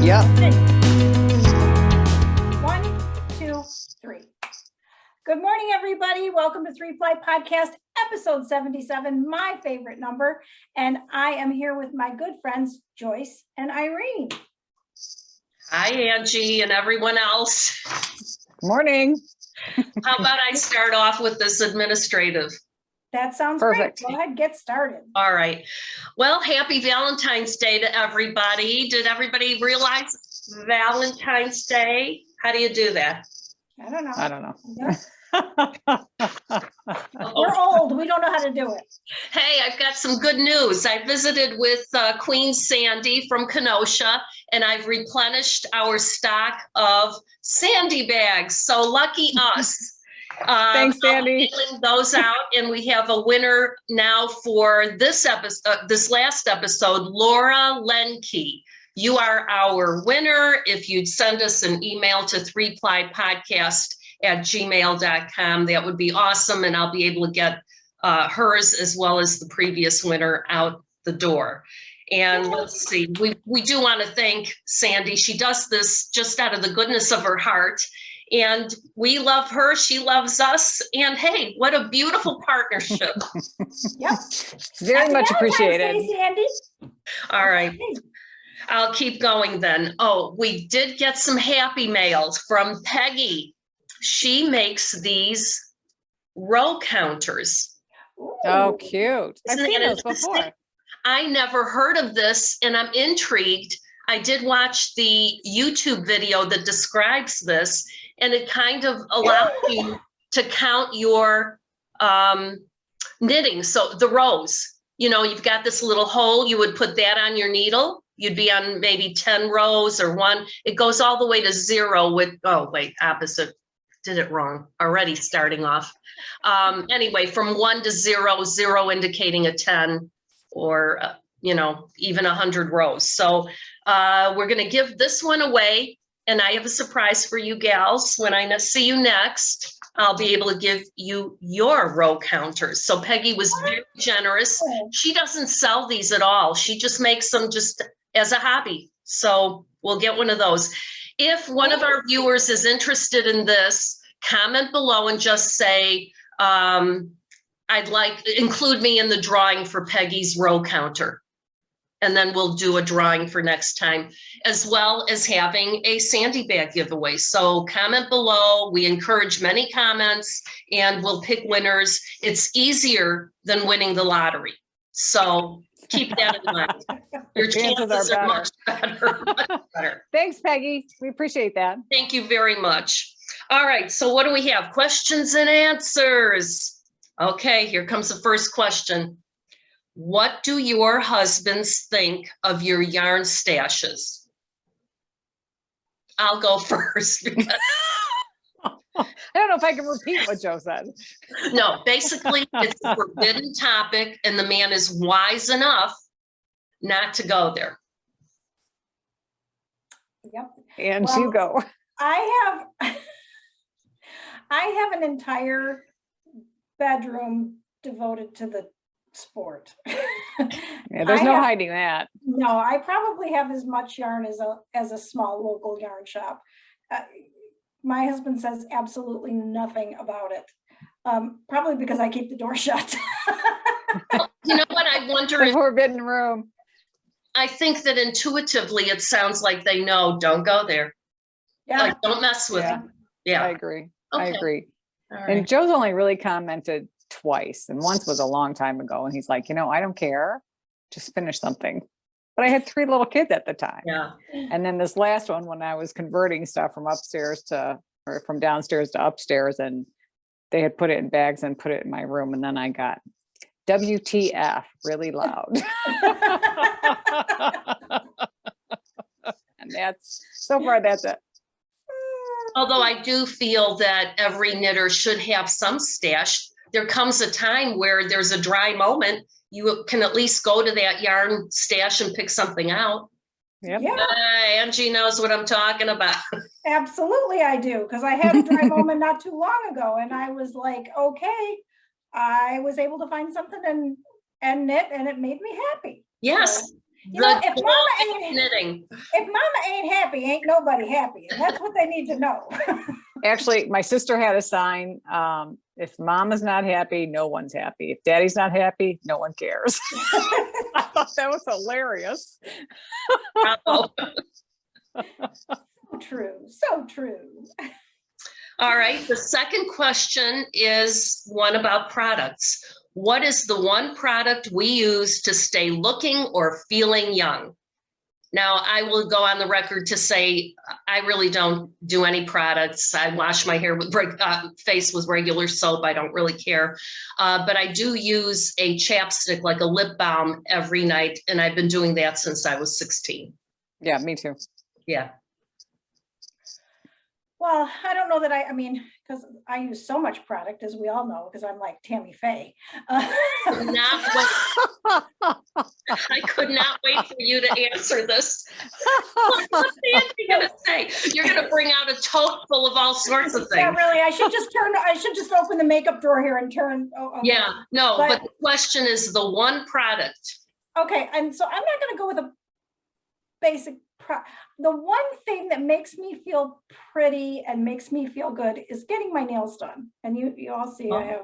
Yep. 1, 2, 3. Good morning, everybody. Welcome to Three Ply Podcast, episode 77, my favorite number. And I am here with my good friends, Joyce and Irene. Hi, Angie and everyone else. Morning. How about I start off with this administrative? That sounds Perfect. great. Go ahead, get started. All right. Well, happy Valentine's Day to everybody. Did everybody realize Valentine's Day? How do you do that? I don't know. I don't know. We're old. We don't know how to do it. Hey, I've got some good news. I visited with Queen Sandy from Kenosha, and I've replenished our stock of Sandy bags. So lucky us. Thanks, Sandy. Mailing those out, and we have a winner now for this episode, this last episode, Laura Lenke. You are our winner. If you'd send us an email to threeplypodcast@gmail.com, that would be awesome, and I'll be able to get hers as well as the previous winner out the door. And let's see, we do want to thank Sandy. She does this just out of the goodness of her heart. And we love her, she loves us, and hey, what a beautiful partnership. Yep. Very much appreciated. Hey, Sandy. All right, I'll keep going then. Oh, we did get some happy mail from Peggy. She makes these row counters. Oh, cute. I've Isn't seen that those before. I never heard of this, and I'm intrigued. I did watch the YouTube video that describes this, and it kind of allows you to count your knitting. So the rows, you know, you've got this little hole, you would put that on your needle. You'd be on maybe 10 rows or one. It goes all the way to 0 with, oh, wait, opposite. Did it wrong already starting off. Anyway, from 1 to 0, 0 indicating a 10 or, you know, even 100 rows. So we're going to give this one away. And I have a surprise for you gals. When I see you next, I'll be able to give you your row counters. So Peggy was very generous. She doesn't sell these at all. She just makes them just as a hobby. So we'll get one of those. If one of our viewers is interested in this, comment below and just say, include me in the drawing for Peggy's row counter. And then we'll do a drawing for next time, as well as having a Sandy bag giveaway. So comment below. We encourage many comments and we'll pick winners. It's easier than winning the lottery. So keep that in mind. Your chances are much better. Much better. Thanks, Peggy. We appreciate that. Thank you very much. All right, so what do we have? Questions and answers. Okay, here comes the first question. What do your husbands think of your yarn stashes? I'll go first. I don't know if I can repeat what Joe said. No, basically it's a forbidden topic and the man is wise enough not to go there. Yep. And Well, you go. I have an entire bedroom devoted to the sport. Yeah, there's no hiding that. No, I probably have as much yarn as a small local yarn shop. My husband says absolutely nothing about it. Probably because I keep the door shut. You know what I wonder? The forbidden room. I think that intuitively it sounds like they know, don't go there. Yeah. Like, don't mess with them. Yeah. I agree. Okay. I agree. All right. And Joe's only really commented twice, and once was a long time ago, and he's like, you know, I don't care, just finish something. But I had 3 little kids at the time. Yeah. And then this last one, when I was converting stuff from from downstairs to upstairs, and they had put it in bags and put it in my room, and then I got WTF really loud. And that's it. Although I do feel that every knitter should have some stash. There comes a time where there's a dry moment. You can at least go to that yarn stash and pick something out. Yep. Yeah, Angie knows what I'm talking about. absolutely I do. Because I had a dry moment not too long ago and I was like, okay, I was able to find something and knit and it made me happy. Yes. So, You know, The if mama ain't knitting. happy, ain't nobody happy. And that's what they need to know. Actually, my sister had a sign, if mama's not happy, no one's happy. If daddy's not happy, no one cares. I thought that was hilarious. Bravo. So true. So true. All right. The second question is one about products. What is the one product we use to stay looking or feeling young? Now, I will go on the record to say I really don't do any products. I wash my hair with face with regular soap. I don't really care. But I do use a chapstick, like a lip balm, every night. And I've been doing that since I was 16. Yeah, me too. Yeah. Well, I don't know that I mean, because I use so much product, as we all know, because I'm like Tammy Faye. I could not wait for you to answer this. What's Nancy gonna say? You're gonna bring out a tote full of all sorts of things. Yeah, really. I should just open the makeup drawer here and turn. Okay. Yeah, no, But- but the question is the one product. Okay, and so I'm not going to go with a basic. The one thing that makes me feel pretty and makes me feel good is getting my nails done. And you all see I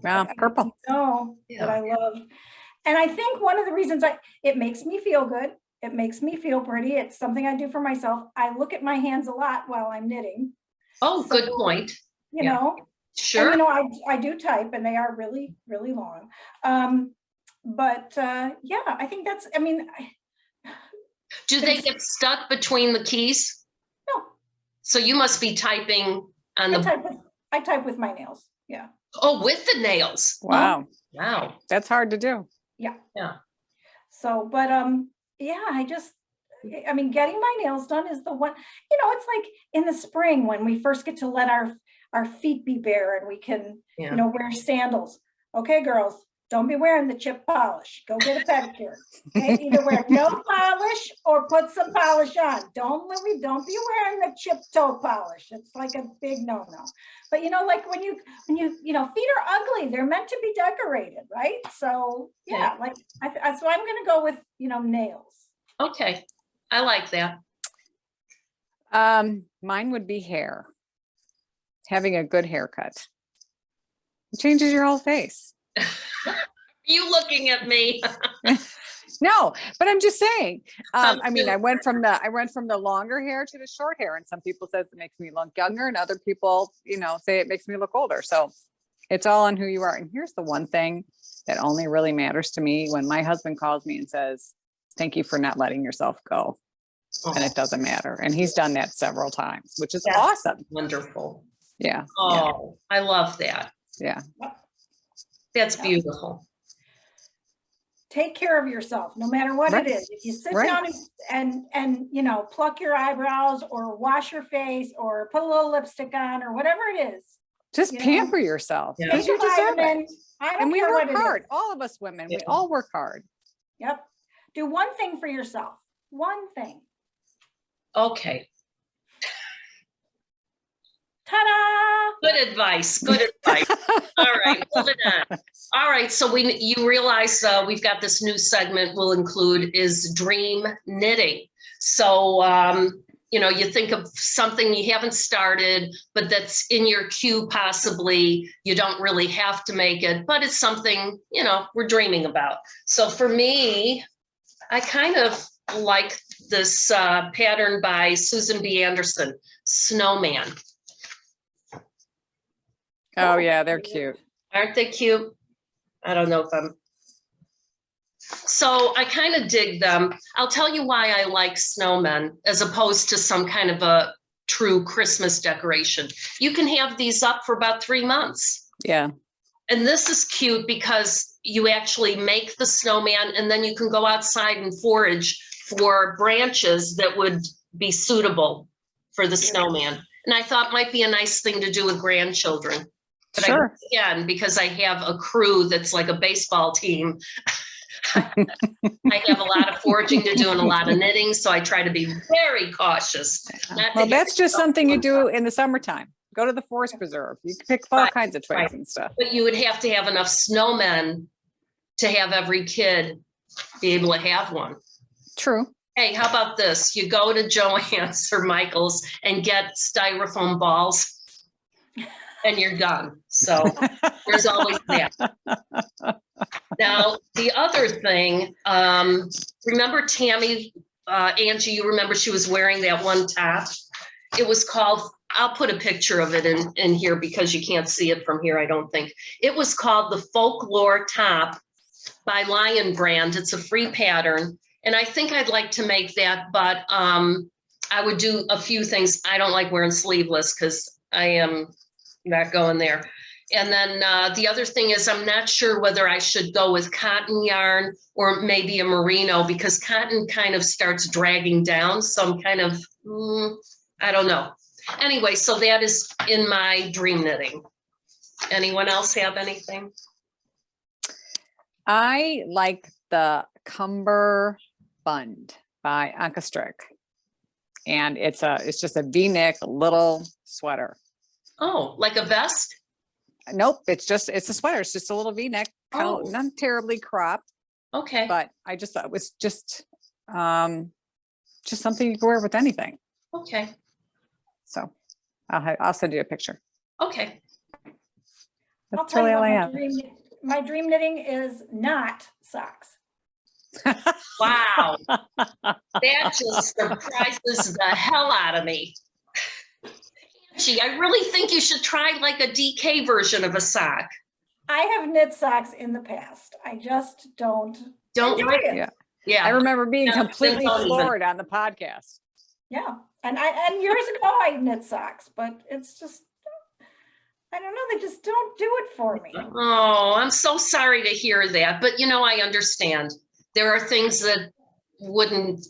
have Purple. that I love. And I think one of the reasons it makes me feel good, it makes me feel pretty. It's something I do for myself. I look at my hands a lot while I'm knitting. Oh, good point. You Yeah. know, Sure. and, you know, I do type and they are really, really long. Yeah, I think that's, I mean, Do they get stuck between the keys? no, So you must be typing on the, I type with my nails. Yeah. oh, with the nails. Wow. Oh, wow. That's hard to do. Yeah. Yeah. So, but yeah, I mean, getting my nails done is the one, you know, it's like in the spring when we first get to let our feet be bare and we can, Yeah. you know, wear sandals. Okay, girls, don't be wearing the chip polish. Go get a pedicure. Okay? Either wear no polish or put some polish on. Don't be wearing the chip toe polish. It's like a big no-no. But you know, like when you know, feet are ugly. They're meant to be decorated, right? So yeah, like so I'm gonna go with, you know, nails. Okay. I like that. Mine would be hair. Having a good haircut. It changes your whole face. You looking at me? No, but I'm just saying. I mean, I went from the longer hair to the short hair, and some people says it makes me look younger, and other people, you know, say it makes me look older. So it's all on who you are. And here's the one thing that only really matters to me: when my husband calls me and says, "Thank you for not letting yourself go," and it doesn't matter. And he's done that several times, which is That's awesome. Wonderful. Yeah. Oh, I love that. Yeah. That's beautiful. Take care of yourself, no matter what Right. it is. If you sit Right. down and you know, pluck your eyebrows or wash your face or put a little lipstick on or whatever it is. Just You know? pamper yourself Yeah. because Take a you deserve vitamin. it. I don't And we care work what it hard. is. All of us women, we Yeah. all work hard. Yep. Do one thing for yourself. One thing. Okay. Ta-da! Good advice. Good advice. All right, moving on. All right, so you realize we've got this new segment we'll include is dream knitting. So, you know, you think of something you haven't started, but that's in your queue possibly. You don't really have to make it, but it's something, you know, we're dreaming about. So for me, I kind of like this pattern by Susan B. Anderson, Snowman. Oh yeah, they're cute. Aren't they cute? I don't know if I'm. So I kind of dig them. I'll tell you why I like snowmen as opposed to some kind of a true Christmas decoration. You can have these up for about 3 months. Yeah. And this is cute because you actually make the snowman and then you can go outside and forage for branches that would be suitable for the snowman. And I thought might be a nice thing to do with grandchildren. But Sure. again, because I have a crew that's like a baseball team, I have a lot of foraging to do and a lot of knitting. So I try to be very cautious. not to Well, get that's just myself something you on do top. in the summertime. Go to the forest preserve. You can pick all Right, kinds of twigs right. and stuff. But you would have to have enough snowmen to have every kid be able to have one. True. Hey, how about this? You go to Joann's or Michael's and get styrofoam balls and you're done. So there's always that. Now, the other thing, remember Tammy, Angie, you remember she was wearing that one top? It was called, I'll put a picture of it in here because you can't see it from here, I don't think. It was called the Folklore Top by Lion Brand. It's a free pattern. And I think I'd like to make that, but I would do a few things. I don't like wearing sleeveless because I am not going there. And then the other thing is I'm not sure whether I should go with cotton yarn or maybe a merino because cotton kind of starts dragging down. So I'm kind of, I don't know. Anyway, so that is in my dream knitting. Anyone else have anything? I like the Cumberbund by Anker. And it's just a V-neck little sweater. Oh, like a vest? Nope, it's a sweater. It's just a little V-neck, Oh. not terribly cropped, Okay. but I just thought it was just something you can wear with anything. Okay. So I'll send you a picture. Okay. I'll That's tell really you all I what, have. my dream knitting is not socks. Wow. That just surprises the hell out of me. Gee, I really think you should try like a DK version of a sock. I have knit socks in the past. I just don't enjoy like it. Yeah. Yeah. I remember being Yeah, completely don't even. floored on the podcast. Yeah. And years ago I knit socks, but it's just, I don't know, they just don't do it for me. Oh, I'm so sorry to hear that. But, I understand. There are things that wouldn't,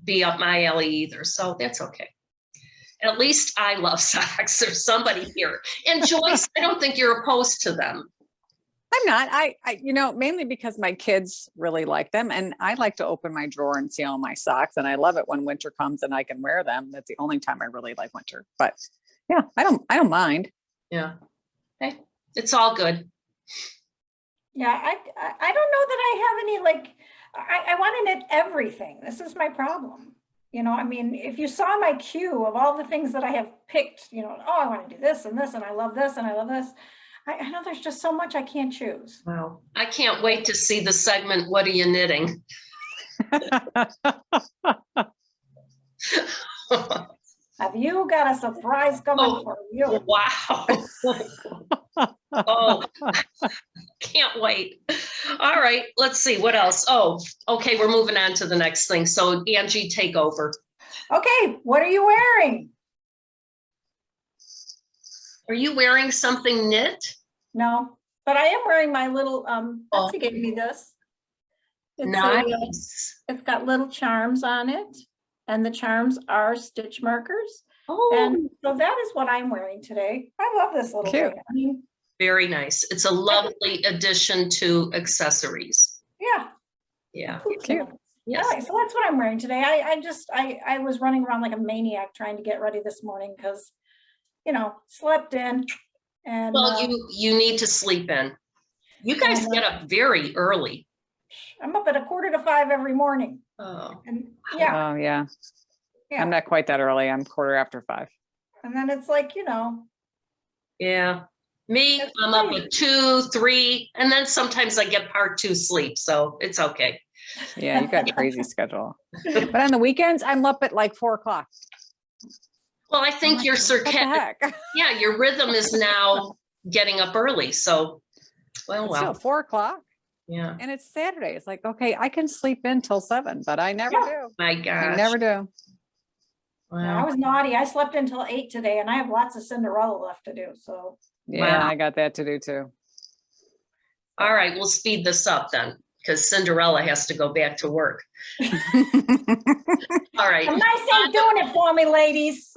be up my alley either. So that's okay. At least I love socks. There's somebody here. And Joyce, I don't think you're opposed to them. I'm not. I mainly because my kids really like them, and I like to open my drawer and see all my socks, and I love it when winter comes and I can wear them. That's the only time I really like winter. But yeah, I don't mind. Yeah. Okay. It's all good. Yeah, I don't know that I have any, I want to knit everything. This is my problem. I mean, if you saw my queue of all the things that I have picked, oh, I want to do this, and I love this, and I love this. I know there's just so much I can't choose. Wow. I can't wait to see the segment, What Are You Knitting? Have you got a surprise coming for you? Wow. Oh, can't wait. All right, let's see what else. Oh, okay, we're moving on to the next thing. So Angie, take over. Okay, what are you wearing? Are you wearing something knit? No, but I am wearing my little, Betsy gave me this. Nice. It's got little charms on it, and the charms are stitch markers. Oh, And so that is what I'm wearing today. I love this little Cute. thing. I mean, very nice. It's a lovely addition to accessories. yeah. Yeah. Cute. Yes. All right, so that's what I'm wearing today. I was running around like a maniac trying to get ready this morning because, slept in. And Well, you need to sleep in. You guys get up very early. I'm up at 4:45 every morning. Oh. And yeah, Oh yeah. yeah. I'm not quite that early. I'm 5:15. And then it's like, Yeah. Me, That's I'm up great. at 2, 3, and then sometimes I get part 2 sleep, so it's okay. Yeah, you got a crazy schedule. But on the weekends, I'm up at like 4:00. Well, I think your What the circadian, heck? yeah, your rhythm is now getting up early. So, It's still 4:00 yeah. and it's Saturday. It's like, okay, I can sleep in till 7, but I never do. My I gosh. never do. I Wow. was naughty. I slept until 8 today and I have lots of Cinderella left to do. So Yeah, Wow. I got that to do too. All right, we'll speed this up then, because Cinderella has to go back to work. All right. I'm nice ain't doing it for me, ladies.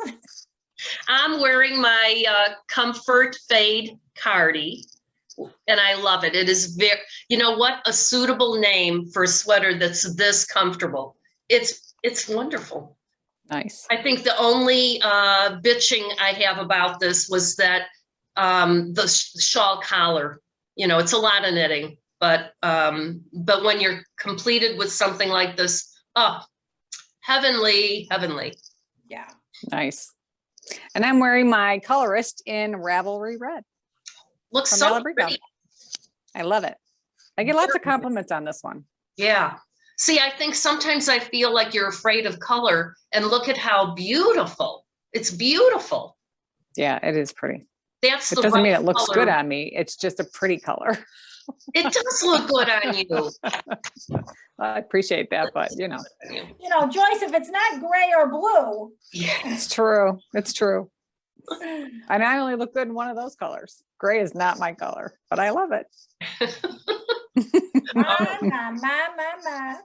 I'm wearing my Comfort Fade Cardi, and I love it. It is very, a suitable name for a sweater that's this comfortable. It's wonderful. Nice. I think the only bitching I have about this was that the shawl collar, it's a lot of knitting, but when you're completed with something like this, Oh, heavenly, heavenly. Yeah. Nice. And I'm wearing my colorist in Ravelry Red. Looks From so Malabrigo. pretty. I love it. I get lots of compliments on this one. Yeah. See, I think sometimes I feel like you're afraid of color, and look at how beautiful. It's beautiful. Yeah, it is pretty. That's It the doesn't mean right it looks color. good on me. It's just a pretty color. It does look good on you. I appreciate that, but you know, You know, Joyce, if it's not gray or blue, Yeah. it's true. It's true. And I only look good in one of those colors. Gray is not my color, but I love it. my.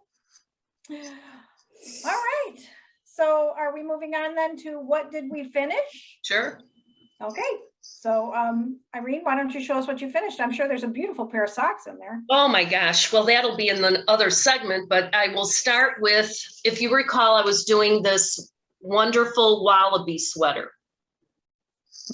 All right. So are we moving on then to what did we finish? Sure. Okay. So Irene, why don't you show us what you finished? I'm sure there's a beautiful pair of socks in there. Oh my gosh. Well, that'll be in the other segment, but I will start with, if you recall, I was doing this wonderful wallaby sweater.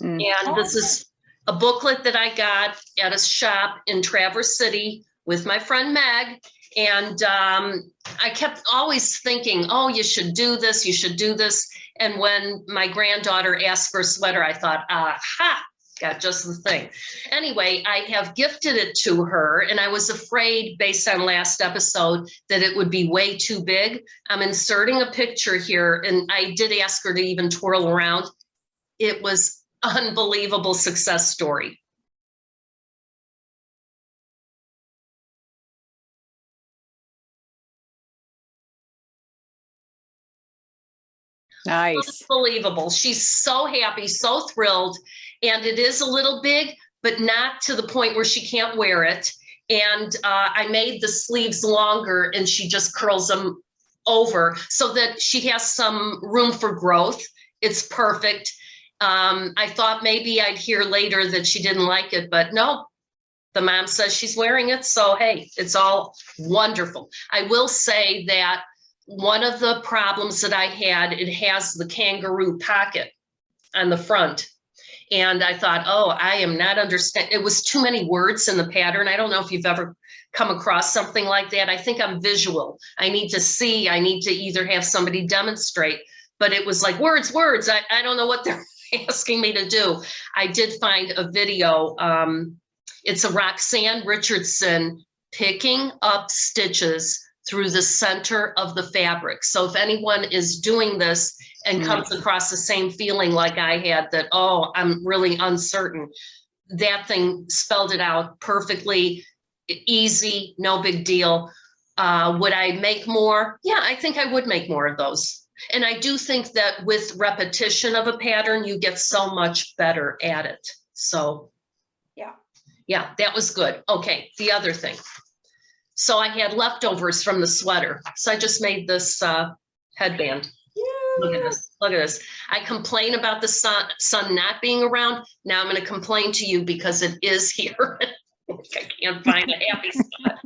Mm. And this is a booklet that I got at a shop in Traverse City with my friend Meg. And I kept always thinking, oh, you should do this, you should do this. And when my granddaughter asked for a sweater, I thought, aha, got just the thing. Anyway, I have gifted it to her, and I was afraid, based on last episode, that it would be way too big. I'm inserting a picture here, and I did ask her to even twirl around. It was unbelievable success story. Nice. Unbelievable. She's so happy, so thrilled. And it is a little big, but not to the point where she can't wear it. And I made the sleeves longer, and she just curls them over so that she has some room for growth. It's perfect. I thought maybe I'd hear later that she didn't like it, but no, the mom says she's wearing it. So, hey, it's all wonderful. I will say that one of the problems that I had, it has the kangaroo pocket on the front. And I thought, oh, I am not understanding. It was too many words in the pattern. I don't know if you've ever come across something like that. I think I'm visual. I need to see, I need to either have somebody demonstrate, but it was like words. I don't know what they're asking me to do. I did find a video. It's a Roxanne Richardson picking up stitches through the center of the fabric. So if anyone is doing this and comes across the same feeling like I had, that, oh, I'm really uncertain, that thing spelled it out perfectly, easy, no big deal. Would I make more? Yeah, I think I would make more of those. And I do think that with repetition of a pattern, you get so much better at it. So yeah, that was good. Okay, the other thing. So I had leftovers from the sweater. So I just made this headband. Look at this. Look at this. I complain about the sun not being around. Now I'm going to complain to you because it is here. I can't find a happy spot.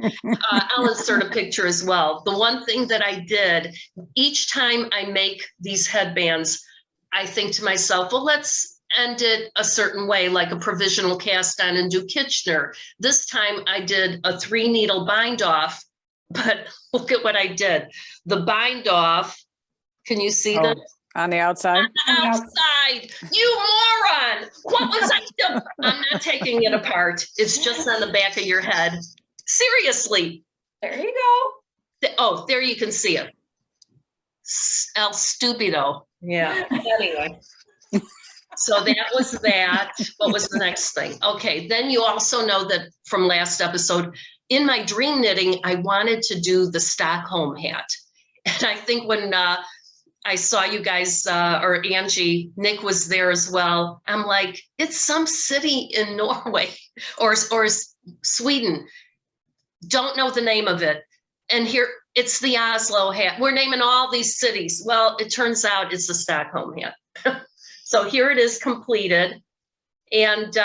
I'll insert a picture as well. The one thing that I did, each time I make these headbands, I think to myself, well, let's end it a certain way, like a provisional cast on and do Kitchener. This time I did a 3-needle bind off, but look at what I did. The bind off, can you see that? On the outside? On the outside. You moron. What was I doing? I'm not taking it apart. It's just on the back of your head. Seriously. There you go. Oh, there you can see it. El Stupido. Yeah. Anyway. So that was that. What was the next thing? Okay. Then you also know that from last episode, in my dream knitting, I wanted to do the Stockholm hat. And I think when I saw you guys, or Angie, Nick was there as well. I'm like, it's some city in Norway or Sweden. Don't know the name of it. And here, it's the Oslo hat. We're naming all these cities. Well, it turns out it's the Stockholm hat. So here it is completed. And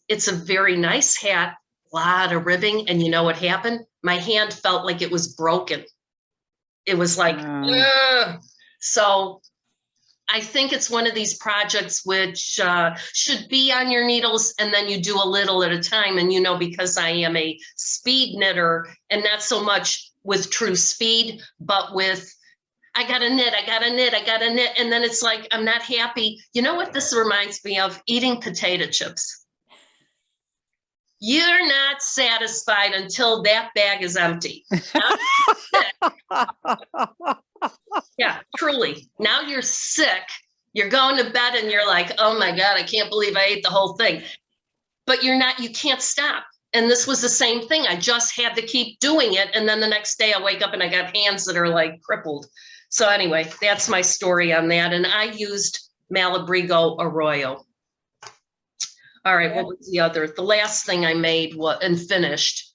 it's a very nice hat, a lot of ribbing. And you know what happened? My hand felt like it was broken. It was like, so I think it's one of these projects which should be on your needles, and then you do a little at a time. And, you know, because I am a speed knitter and not so much with true speed, but with, I got to knit. And then it's like, I'm not happy. You know what this reminds me of? Eating potato chips. You're not satisfied until that bag is empty. Yeah, truly. Now you're sick. You're going to bed and you're like, oh my God, I can't believe I ate the whole thing. But you can't stop. And this was the same thing. I just had to keep doing it. And then the next day I wake up and I got hands that are like crippled. So anyway, that's my story on that. And I used Malabrigo Arroyo. All right, what was the last thing I made and finished?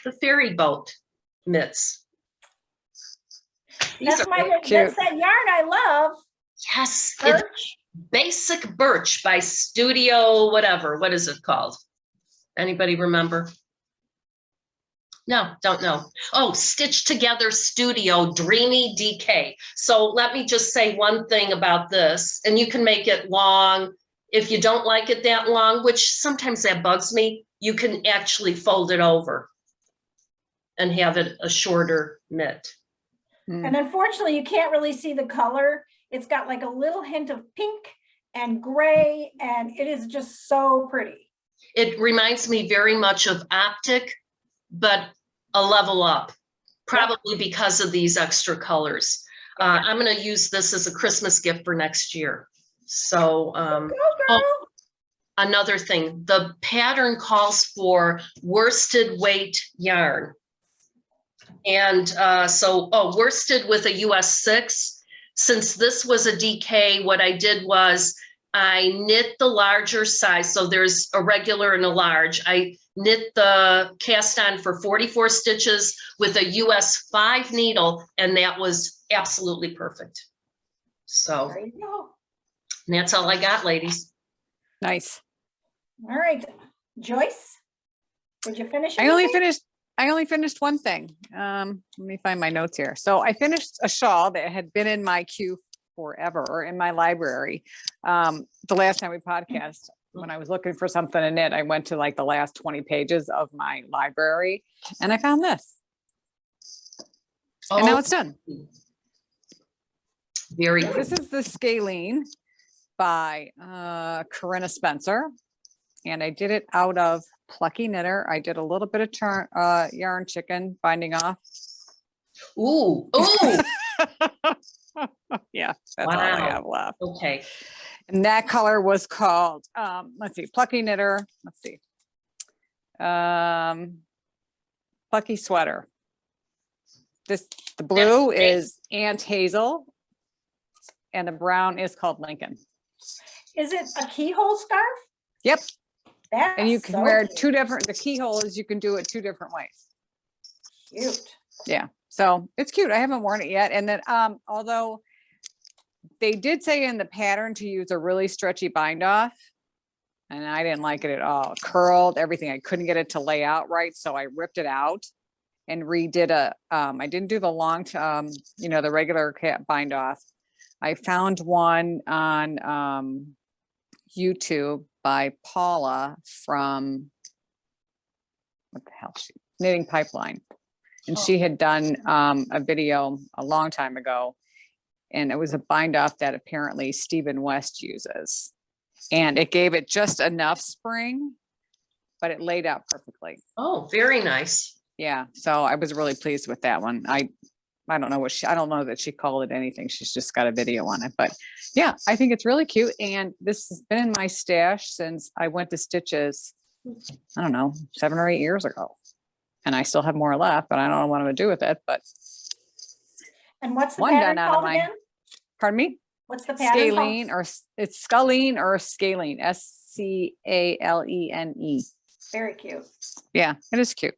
The ferry boat mitts. That's that yarn I love. Yes, Birch. it's Basic Birch by Studio whatever. What is it called? Anybody remember? No, don't know. Oh, Stitch Together Studio Dreamy DK. So let me just say one thing about this, and you can make it long. If you don't like it that long, which sometimes that bugs me, you can actually fold it over and have it a shorter mitt. And unfortunately, you can't really see the color. It's got like a little hint of pink and gray, and it is just so pretty. It reminds me very much of Optic, but a level up, probably because of these extra colors. I'm going to use this as a Christmas gift for next year. So another thing, the pattern calls for worsted weight yarn. And worsted with a US 6. Since this was a DK, what I did was I knit the larger size. So there's a regular and a large. I knit the cast on for 44 stitches with a US 5 needle, and that was absolutely perfect. So There you go. and that's all I got, ladies. Nice. All right, Joyce, did you finish? I only finished one thing. Let me find my notes here. So I finished a shawl that had been in my queue forever, or in my library. The last time we podcast, when I was looking for something to knit, I went to like the last 20 pages of my library and I found this. And now it's done. Very good. This is the Scalene by Corinna Spencer. And I did it out of Plucky Knitter. I did a little bit of yarn chicken binding off. Ooh. Yeah, that's all I have left. Okay. And that color was called, let's see, Plucky Knitter. Let's see. Plucky Sweater. The blue is Ant Hazel, and the brown is called Lincoln. Is it a keyhole scarf? Yep. That's And you can so wear cute. the keyhole is you can do it 2 different ways. Cute. Yeah. So it's cute. I haven't worn it yet. And then, although they did say in the pattern to use a really stretchy bind off, and I didn't like it at all. Curled, everything. I couldn't get it to lay out right. So I ripped it out and redid I didn't do the long, the regular bind off. I found one on YouTube by Paula from, what the hell, Knitting Pipeline. And she had done a video a long time ago, and it was a bind off that apparently Stephen West uses. And it gave it just enough spring, but it laid out perfectly. Oh, very nice. Yeah. So I was really pleased with that one. I don't know I don't know that she called it anything. She's just got a video on it, but yeah, I think it's really cute. And this has been in my stash since I went to Stitches, I don't know, 7 or 8 years ago. And I still have more left, but I don't know what I'm gonna do with it, but. And what's the One pattern done out of called mine. again? Pardon me? What's the pattern called? Scalene, or it's Sculline or Scalene, SCALENE. Very cute. Yeah, it is cute.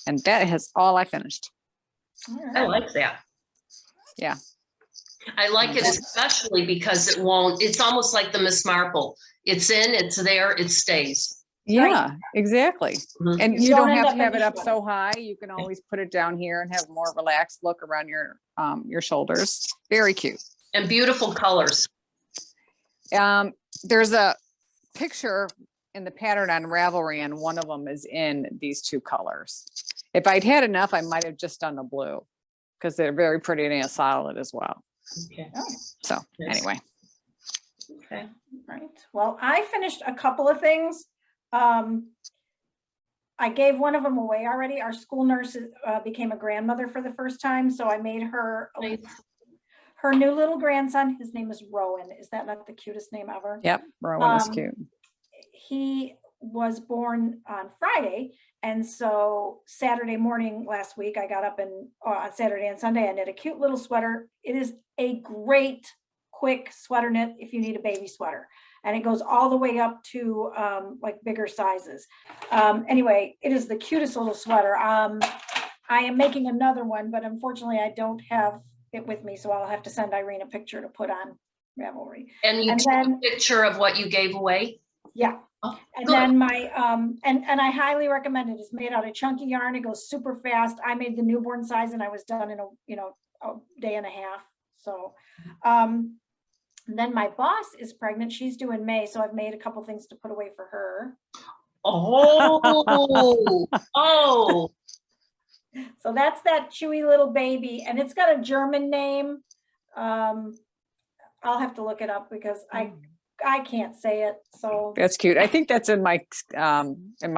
And that is all I finished. All I right. like that. Yeah. I like it especially because it's almost like the Miss Marple. It's in, it's there, it stays. Yeah, exactly. Mhm. And You you don't don't end have up to have in it the up sweater. so high. You can always put it down here and have a more relaxed look around your shoulders. Very cute. And beautiful colors. There's a picture in the pattern on Ravelry, and one of them is in these 2 colors. If I'd had enough, I might have just done the blue because they're very pretty and a solid as well. Okay. So Nice. anyway, Okay. Right. Well, I finished a couple of things. I gave one of them away already. Our school nurse became a grandmother for the first time. So I made her Nice. her new little grandson. His name is Rowan. Is that not the cutest name ever? yep, Rowan is cute. He was born on Friday. And so Saturday morning last week, I got up and on Saturday and Sunday, I knit a cute little sweater. It is a great, quick sweater knit if you need a baby sweater. And it goes all the way up to like bigger sizes. Anyway, it is the cutest little sweater. I am making another one, but unfortunately I don't have it with me. So I'll have to send Irene a picture to put on Ravelry. And you And took a then- picture of what you gave away? Yeah. Oh, And good. then my, and I highly recommend it. It's made out of chunky yarn. It goes super fast. I made the newborn size and I was done in a day and a half. So, then my boss is pregnant. She's due in May. So I've made a couple things to put away for her. Oh, oh, So that's that chewy little baby. And it's got a German name. I'll have to look it up because I can't say it. So, That's cute. I think that's in my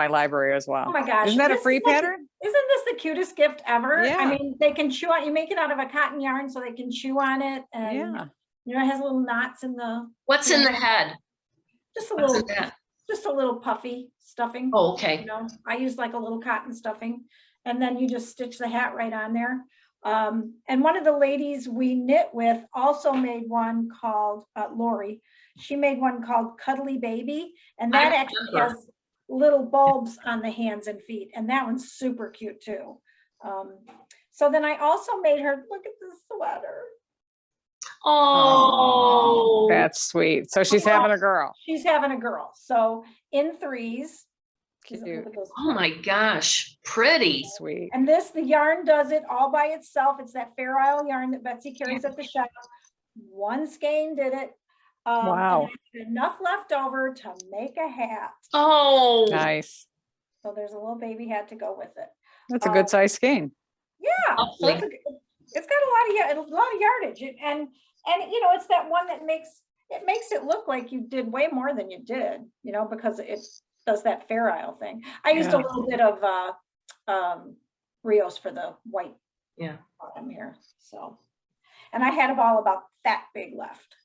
library as well. oh my gosh. Isn't that a this free is like- pattern? Isn't this the cutest gift ever? Yeah. I mean, they can chew on, you make it out of a cotton yarn so they can chew on it. And, Yeah. it has little knots in the, what's in the head? just a What's little, in that? just a little puffy stuffing. Oh, okay. I use like a little cotton stuffing and then you just stitch the hat right on there. And one of the ladies we knit with also made one called Lori. She made one called Cuddly Baby, and that actually remember. has little bulbs on the hands and feet, and that one's super cute too. So then I also made her, look at this sweater. Oh, That's sweet. So she's having a girl. She's having a girl. So in threes. Cute. Look at those. oh my gosh, pretty. Sweet. And the yarn does it all by itself. It's that Fair Isle yarn that Betsy carries at the shop. One skein did it. Wow. And I had enough left over to make a hat. Oh, Nice. So there's a little baby hat to go with it. That's a good size skein. Yeah. So Lovely. it's got a lot of yardage. And it's that one that makes it look like you did way more than you did, because it does that Fair Isle thing. I used a Yeah. little bit of Rios for the white bottom here. So, and I had all about that big left.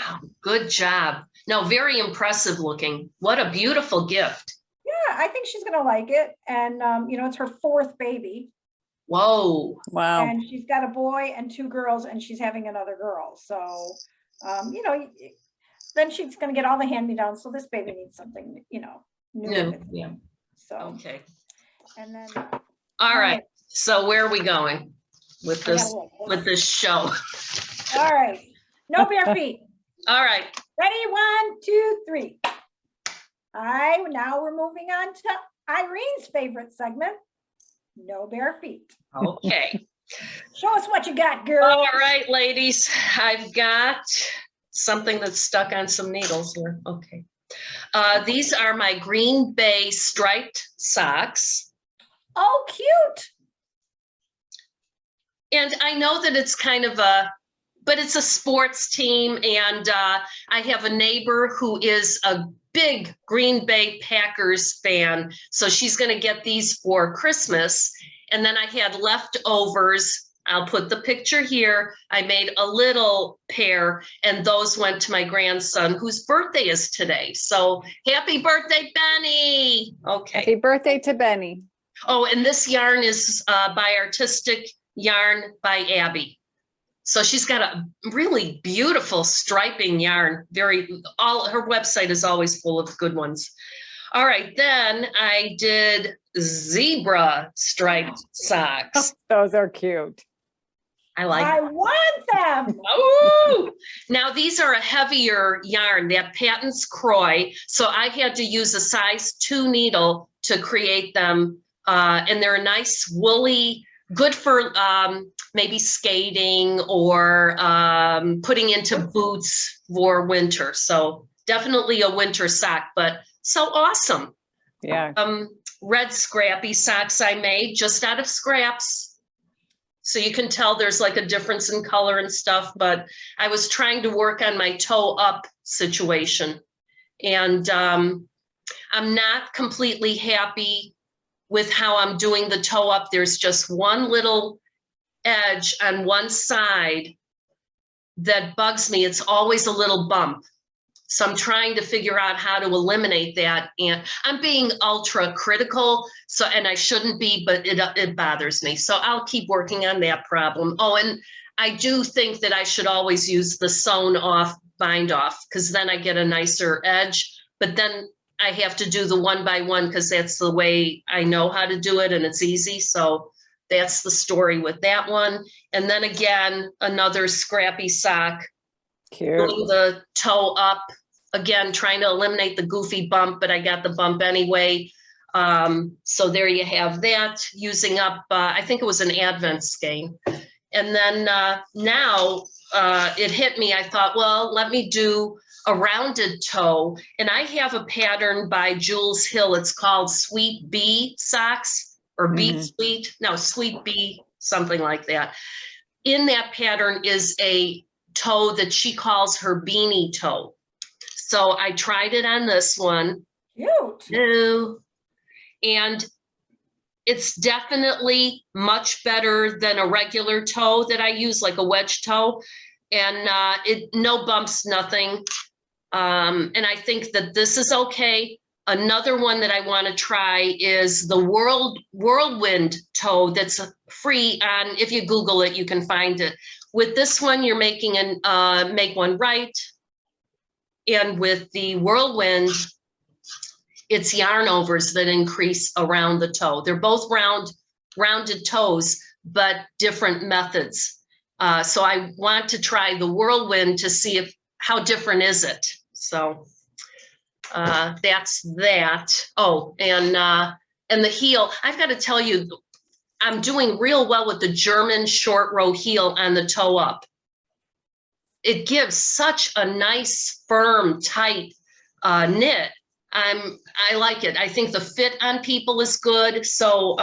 wow, good job. No, very impressive looking. What a beautiful gift. Yeah, I think she's gonna like it. And it's her fourth baby. Whoa. Wow. And she's got a boy and two girls, and she's having another girl. So, then she's gonna get all the hand-me-downs. So this baby needs something, new. Yeah, with it. yeah. So, Okay. and then All right. So where are we going with I gotta this look. show? All right, no bare feet. All right. Ready? 1, 2, 3. Now we're moving on to Irene's favorite segment, no bare feet. Okay. Show us what you got, girl. All right, ladies, I've got something that's stuck on some needles here. Okay. These are my Green Bay striped socks. Oh, cute. And I know that it's kind of but it's a sports team. And I have a neighbor who is a big Green Bay Packers fan. So she's going to get these for Christmas. And then I had leftovers. I'll put the picture here. I made a little pair and those went to my grandson whose birthday is today. So happy birthday, Benny. Okay. Happy birthday to Benny. Oh, and this yarn is by Artistic Yarn by Abby. So she's got a really beautiful striping yarn. Her website is always full of good ones. All right, then I did zebra striped socks. Those are cute. I like I want them. Oh, now these are a heavier yarn. That patent's Croy. So I had to use a size 2 needle to create them. And they're a nice woolly, good for maybe skating or putting into boots for winter. So definitely a winter sock, but so awesome. Yeah. red scrappy socks I made just out of scraps. So you can tell there's like a difference in color and stuff, but I was trying to work on my toe up situation. And I'm not completely happy with how I'm doing the toe up. There's just one little edge on one side that bugs me. It's always a little bump. So I'm trying to figure out how to eliminate that. And I'm being ultra critical. So, and I shouldn't be, but it bothers me. So I'll keep working on that problem. Oh, and I do think that I should always use the sewn off bind off, because then I get a nicer edge. But then I have to do the 1 by 1 because that's the way I know how to do it and it's easy. So that's the story with that one. And then again, another scrappy sock. Cute. Doing the toe up, again, trying to eliminate the goofy bump, but I got the bump anyway. So there you have that, using up, I think it was an Advent skein. And then now it hit me, I thought, well, let me do a rounded toe. And I have a pattern by Jules Hill. It's called Sweet Bee Socks, or Bee Sweet, no, Sweet Bee, something like that. In that pattern is a toe that she calls her beanie toe. So I tried it on this one. Cute. And it's definitely much better than a regular toe that I use, like a wedge toe. And no bumps, nothing. And I think that this is okay. Another one that I want to try is the whirlwind toe that's free on, if you Google it, you can find it. With this one, you're making make one right. And with the whirlwind, it's yarn overs that increase around the toe. They're both rounded toes, but different methods. So I want to try the whirlwind to see how different is it. So that's that. Oh, and the heel, I've got to tell you, I'm doing real well with the German short row heel on the toe up. It gives such a nice, firm, tight knit. I like it. I think the fit on people is good. So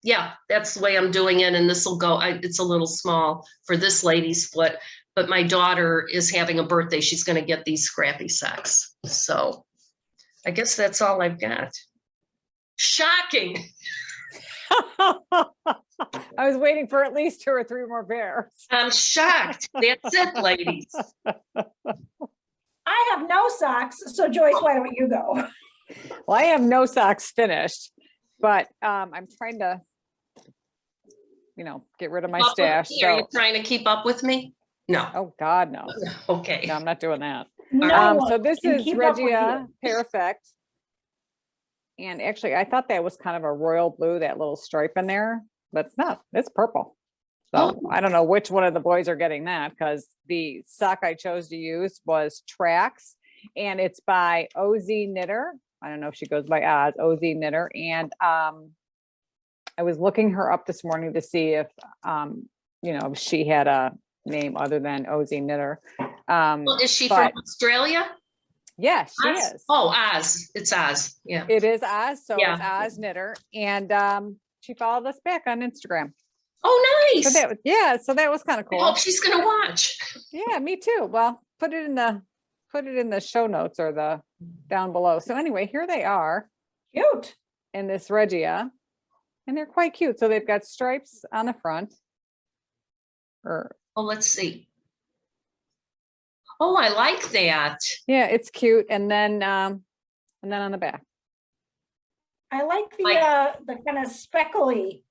yeah, that's the way I'm doing it. And this will go, it's a little small for this lady's foot, but my daughter is having a birthday. She's going to get these scrappy socks. So I guess that's all I've got. Shocking. I was waiting for at least 2 or 3 more pairs. I'm shocked. That's it, ladies. I have no socks, so Joyce, why don't you go? Well, I have no socks finished, but I'm trying to, get rid of my stash. Are you trying to keep up with me? No. Oh God, no. Okay. No, I'm not doing that. No So one this can is keep up with Regia you. Perfect. And actually, I thought that was kind of a royal blue, that little stripe in there, but it's not. It's purple. So I don't know which one of the boys are getting that, because the sock I chose to use was Trax, and it's by OzKnitter. I don't know if she goes by Oz, OzKnitter. And I was looking her up this morning to see if, if she had a name other than OzKnitter. Well, is she from Australia? Yes, she Oz? is. Oh, Oz. It's Oz. Yeah. It is Oz. So Yeah. it's OzKnitter. And she followed us back on Instagram. Oh, nice. So that was kind of cool. I hope she's going to watch. Yeah, me too. Well, put it in the show notes or the down below. So anyway, here they are. Cute. In this Regia, and they're quite cute. So they've got stripes on the front. Oh, let's see. Oh, I like that. Yeah, it's cute. And then on the back. I like the kind of speckly.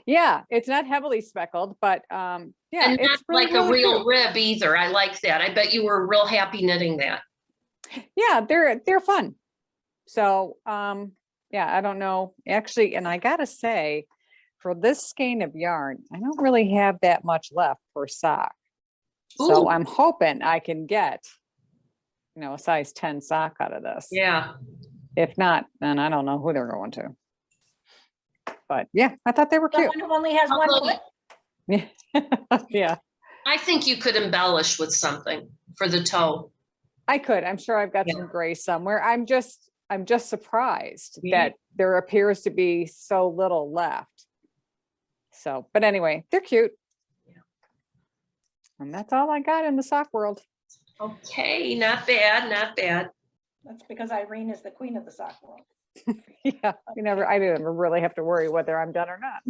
Yeah, it's not heavily speckled, but yeah, And it's not really, like really a real cute. rib either. I like that. I bet you were real happy knitting that. Yeah, they're fun. So yeah, I don't know actually, and I gotta say, for this skein of yarn, I don't really have that much left for sock. So Ooh. I'm hoping I can get, a size 10 sock out of this. Yeah. If not, then I don't know who they're going to. But yeah, I thought they were cute. Someone who only has one Although- foot. Yeah, I think you could embellish with something for the toe. I could. I'm sure I've got Yeah. some gray somewhere. I'm just, I'm just surprised Yeah. that there appears to be so little left. So, but anyway, they're cute. Yeah. And that's all I got in the sock world. Okay, not bad, not bad. That's because Irene is the queen of the sock world. Yeah, I didn't really have to worry whether I'm done or not.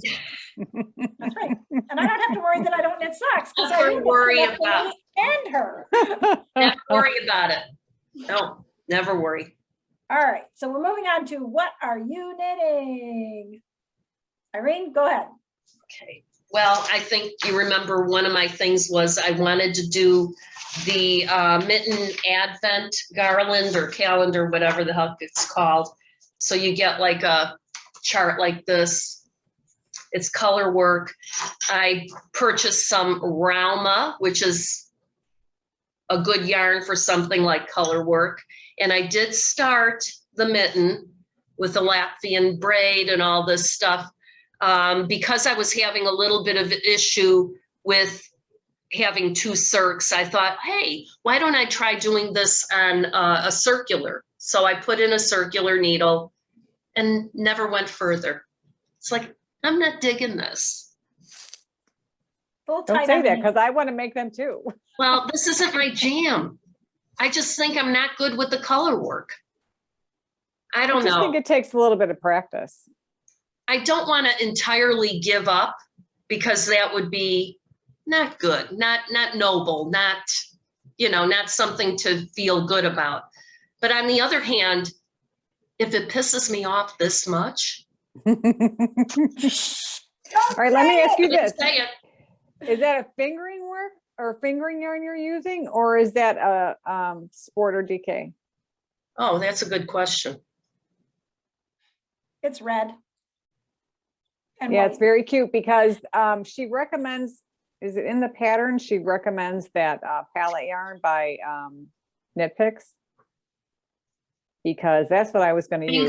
That's right. And I don't have to worry that I don't knit socks because Never Irene worry knits enough for about- me and her. Never worry about it. No, never worry. All right, so we're moving on to what are you knitting? Irene, go ahead. Okay. Well, I think you remember one of my things was I wanted to do the mitten advent garland or calendar, whatever the heck it's called. So you get like a chart like this. It's color work. I purchased some Rauma, which is a good yarn for something like color work. And I did start the mitten with a Latvian braid and all this stuff. Because I was having a little bit of an issue with having two circs, I thought, hey, why don't I try doing this on a circular? So I put in a circular needle and never went further. It's like, I'm not digging this. Full Don't tight say on the that knee. because I want to make them too. Well, this isn't my jam. I just think I'm not good with the color work. I I don't just know. think it takes a little bit of practice. I don't want to entirely give up because that would be not good, not noble, not, not something to feel good about. But on the other hand, if it pisses me off this much, All right, let me ask you this. say it. Is that a fingering work or fingering yarn you're using, or is that a sport or DK? Oh, that's a good question. It's red. And Yeah, white. it's very cute because she recommends, is it in the pattern? She recommends that palette yarn by Knit Picks. Because that's what I was going to use.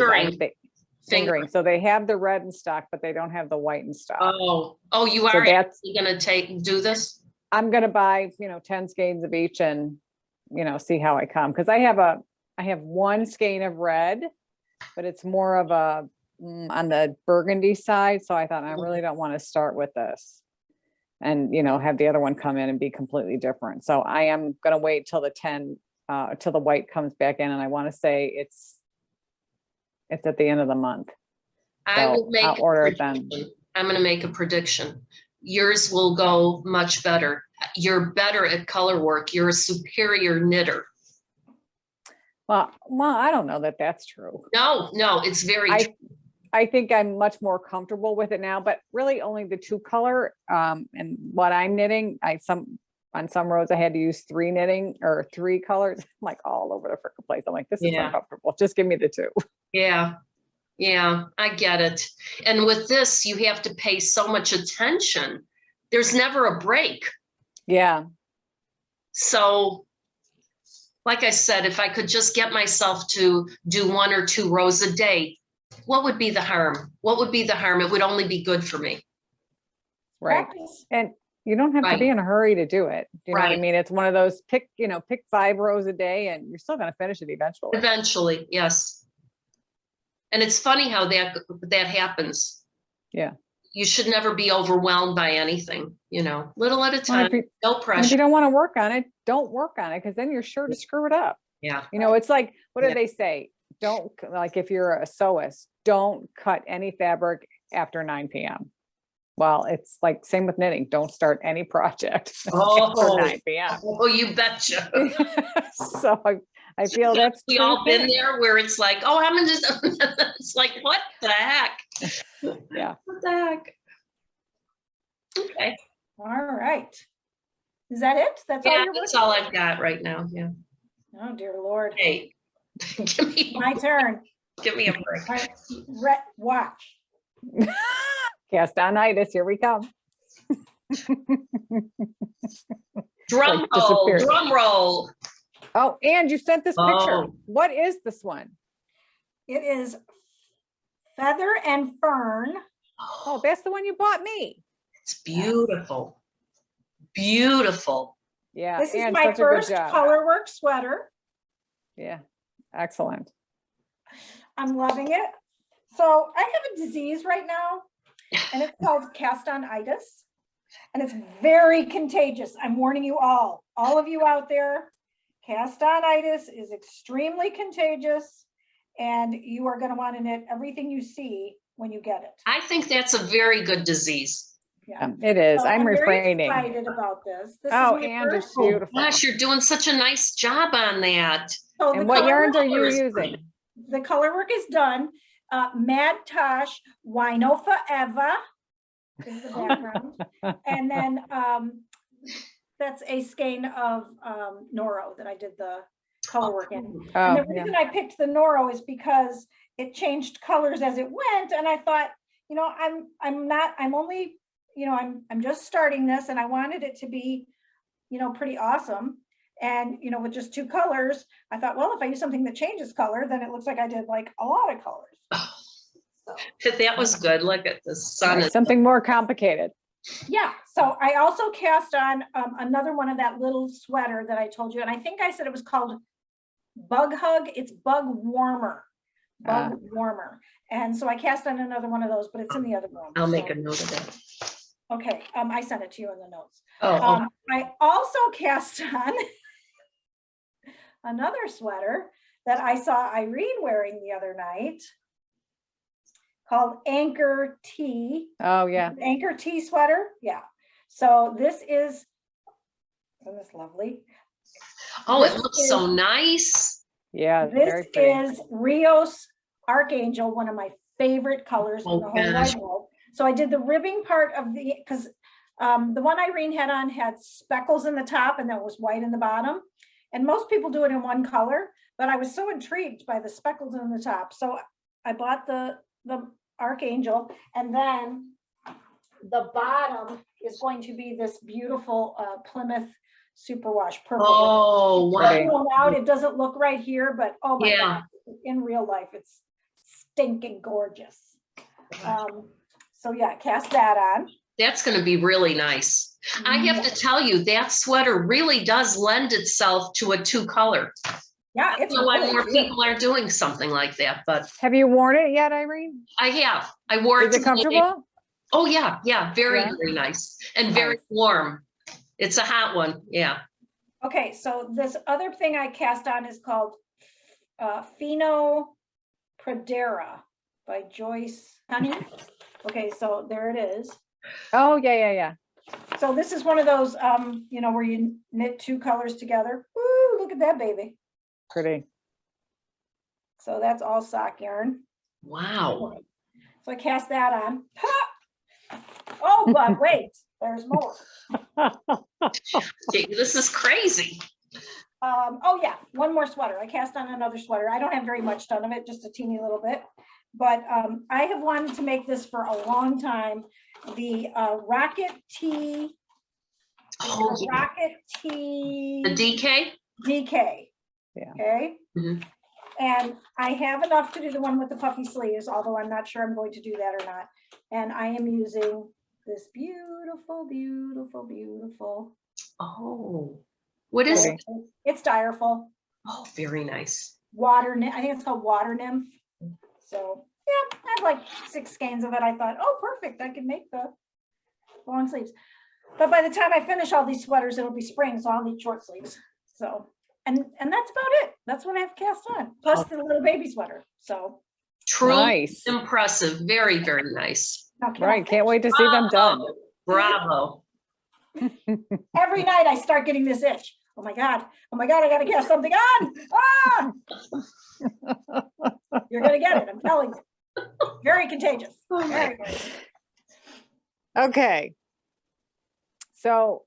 Fingering. So they have the red in stock, but they don't have the white in stock. Oh, you So are that's, actually going to do this? I'm going to buy, 10 skeins of each and, see how I come. Cause I have one skein of red, but it's more of a, on the burgundy side. So I thought, I really don't want to start with this and, have the other one come in and be completely different. So I am going to wait till till the white comes back in. And I want to say it's at the end of the month. I will make I'll order it then. I'm going to make a prediction. Yours will go much better. You're better at color work. You're a superior knitter. Well, I don't know that that's true. No, it's very true. I think I'm much more comfortable with it now, but really only the 2 color. And what I'm knitting, on some rows I had to use 3 colors, I'm like all over the frickin' place. I'm like, this is uncomfortable. Just give me the 2. Yeah, I get it. And with this, you have to pay so much attention. There's never a break. Yeah. So, like I said, if I could just get myself to do 1 or 2 rows a day, what would be the harm? What would be the harm? It would only be good for me. Right. Practice. And you don't have to be in a hurry to do it. You know what I Right. mean? It's one of those pick 5 rows a day and you're still going to finish it eventually. Eventually, yes. And it's funny how that happens. Yeah. You should never be overwhelmed by anything, little at a time, no And if pressure. you don't want to work on it, don't work on it because then you're sure to screw it up. Yeah. It's like, what do Yeah. they say? Don't, like if you're a sewist, don't cut any fabric after 9 p.m. Well, it's like same with knitting. Don't start any project after 9 p.m. Oh, you betcha. So I feel that's We true all been thing. there where it's like, oh, I'm gonna just, it's like, what the heck? Yeah. What the heck? Okay. All right. Is that it? That's all Yeah, you're that's working all on? I've got right now. Yeah. Oh, dear Lord. Hey, My turn. give me a break. All right, watch. Castonitis, here we come. Drum Like roll, disappeared. drum roll. Oh, and you sent this picture. Oh. What is this one? It is Feather and Fern. Oh, that's the one you bought me. It's beautiful. Beautiful. Yeah, This is and my such a good first job. color work sweater. Yeah, excellent. I'm loving it. So I have a disease right now, and it's called cast-on-itis, and it's very contagious. I'm warning you all of you out there, cast-on-itis is extremely contagious, and you are going to want to knit everything you see when you get it. I think that's a very good disease. Yeah, It is. So I'm very refraining. excited about this. This Oh, is my and it's first. Oh, beautiful. gosh, you're doing such a nice job on that. So And the what color yarns are work- you Colors using? great. The color work is done. Mad Tosh, Wino Forever is the background. And then that's a skein of Noro that I did the color work in. And Oh, the yeah. reason I picked the Noro is because it changed colors as it went. And I thought, you know, I'm just starting this, and I wanted it to be, you know, pretty awesome. And, you know, with just 2 colors, I thought, well, if I use something that changes color, then it looks like I did like a lot of colors. That was good. Look at the sun. Right, something more complicated. Yeah, so I also cast on another one of that little sweater that I told you, and I think I said it was called Bug Hug. It's Bug Warmer. Bug Warmer. And so I cast on another one of those, but it's in the other room. I'll make so- a note of that. Okay, I sent it to you in the notes. Oh, I also cast on another sweater that I saw Irene wearing the other night called Anker T. Oh, yeah. Anker T sweater. Yeah. So this is, isn't this lovely? oh, it this looks so nice. Yeah, This very pretty. is Rios Archangel, one of my favorite colors in the Oh, whole gosh. wide world. So I did the ribbing part of the, because the one Irene had on had speckles in the top and then it was white in the bottom. And most people do it in one color, but I was so intrigued by the speckles in the top. So I bought the Archangel, and then the bottom is going to be this beautiful Plymouth superwash purple. Oh, Pretty. wow. Out, it doesn't look right here, but oh my Yeah. God, in real life, it's stinking gorgeous. So yeah, cast that on. That's going to be really nice. I have to tell you, that sweater really does lend itself to a 2-color. Yeah, I it's don't know why really more good. people are doing something like that, but Have you worn it yet, Irene? I have. I wore it. Is it to the- comfortable? Oh, yeah. Yeah. Very, Yeah? very nice. And very Nice. warm. It's a hot one. Yeah. Okay, so this other thing I cast on is called Fino Pradera by Joyce Tunney. Okay, so there it is. Oh, yeah. So this is one of those, you know, where you knit 2 colors together. Woo, look at that baby. Pretty. So that's all sock yarn. Wow. So I cast that on. Ha! Oh, but wait, there's more. Gee, this is crazy. Oh yeah, one more sweater. I cast on another sweater. I don't have very much done of it, just a teeny little bit. But I have wanted to make this for a long time. The Rocket Tea. Oh, yeah. Rocket Tea. The DK? DK. Yeah. Okay. Mhm. And I have enough to do the one with the puffy sleeves, although I'm not sure I'm going to do that or not. And I am using this beautiful, beautiful, beautiful. Oh, what is it? Pretty. It's Direful. Oh, very nice. Water nymph. I think it's called Water Nymph. So yeah, I have like 6 skeins of it. I thought, oh, perfect. I can make the long sleeves. But by the time I finish all these sweaters, it'll be spring, so I'll need short sleeves. So, and that's about it. That's what I have cast on. Plus the little baby sweater. So Truly Nice. impressive. Very, very nice. now can I Right, can't wait to see them done. Bravo. every night I start getting this itch. Oh my God, I gotta cast something on. Ah! You're gonna get it, I'm telling you. Very contagious. Very, very. Okay. So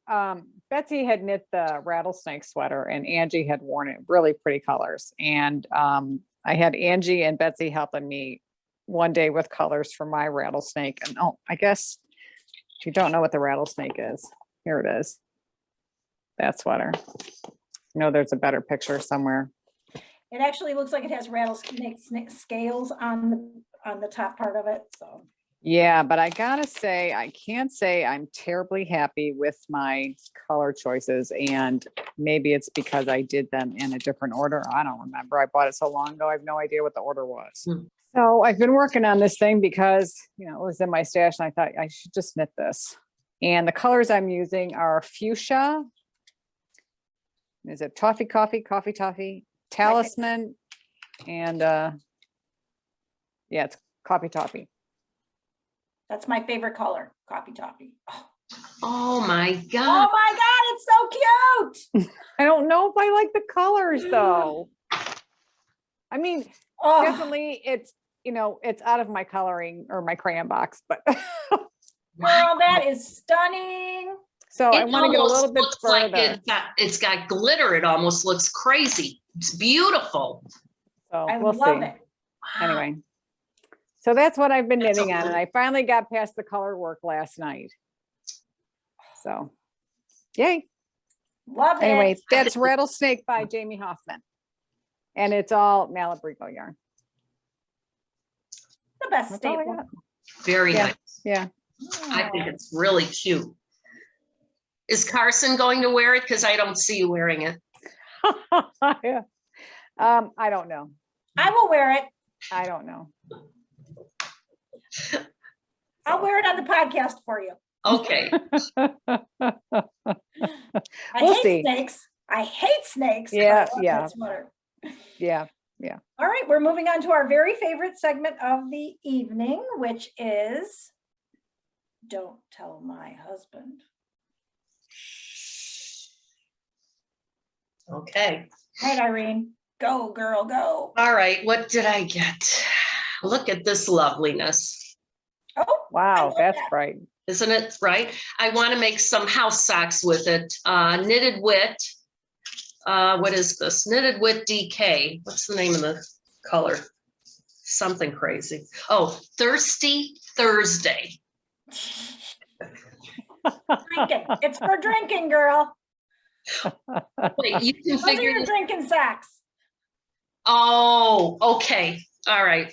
Betsy had knit the rattlesnake sweater and Angie had worn it, really pretty colors. And I had Angie and Betsy helping me one day with colors for my rattlesnake. And oh, I guess if you don't know what the rattlesnake is, here it is. That sweater. I know there's a better picture somewhere. It actually looks like it has rattlesnake scales on the top part of it. So Yeah, but I gotta say, I can't say I'm terribly happy with my color choices, and maybe it's because I did them in a different order. I don't remember. I bought it so long ago. I have no idea what the order was. Hmm. So I've been working on this thing because, it was in my stash and I thought I should just knit this. And the colors I'm using are fuchsia. Is it toffee, toffee, talisman, and yeah, it's coffee toffee. That's my favorite color, coffee toffee. Oh my Oh God. my God, it's so cute. I don't know if I like the colors though. I mean, Oh, definitely it's, it's out of my coloring or my crayon box, but girl, that is stunning. so I It want to get a almost little bit looks like further. it's got glitter. It almost looks crazy. It's beautiful. So I we'll love see. it. Wow. Anyway, so that's what I've been That's knitting a on, and lot. I finally got past the color work last night. So, yay. Love Anyway, it. that's Rattlesnake by Jamie Hoffman. And it's all Malabrigo yarn. The best That's all I staple. got. Very Yeah. nice. Yeah. I think it's really cute. Is Carson going to wear it? Because I don't see you wearing it. Yeah. I don't know. I will wear it. I don't know. I'll wear it on the podcast for you. Okay. I We'll hate see. snakes. I hate snakes. but I Yeah, love yeah. that sweater. Yeah. All right, we're moving on to our very favorite segment of the evening, which is Don't Tell My Husband. Okay. All right, Irene, go girl, go. All right. What did I get? Look at this loveliness. Oh, I Wow, love that's that. bright. Isn't it right? I want to make some house socks with it. Knitted Wit. What is this? Knitted Wit DK. What's the name of the color? Something crazy. Oh, Thirsty Thursday. Drinking. It's for drinking, girl. Wait, you can Those are figure your this. drinking socks. Oh, okay. All right.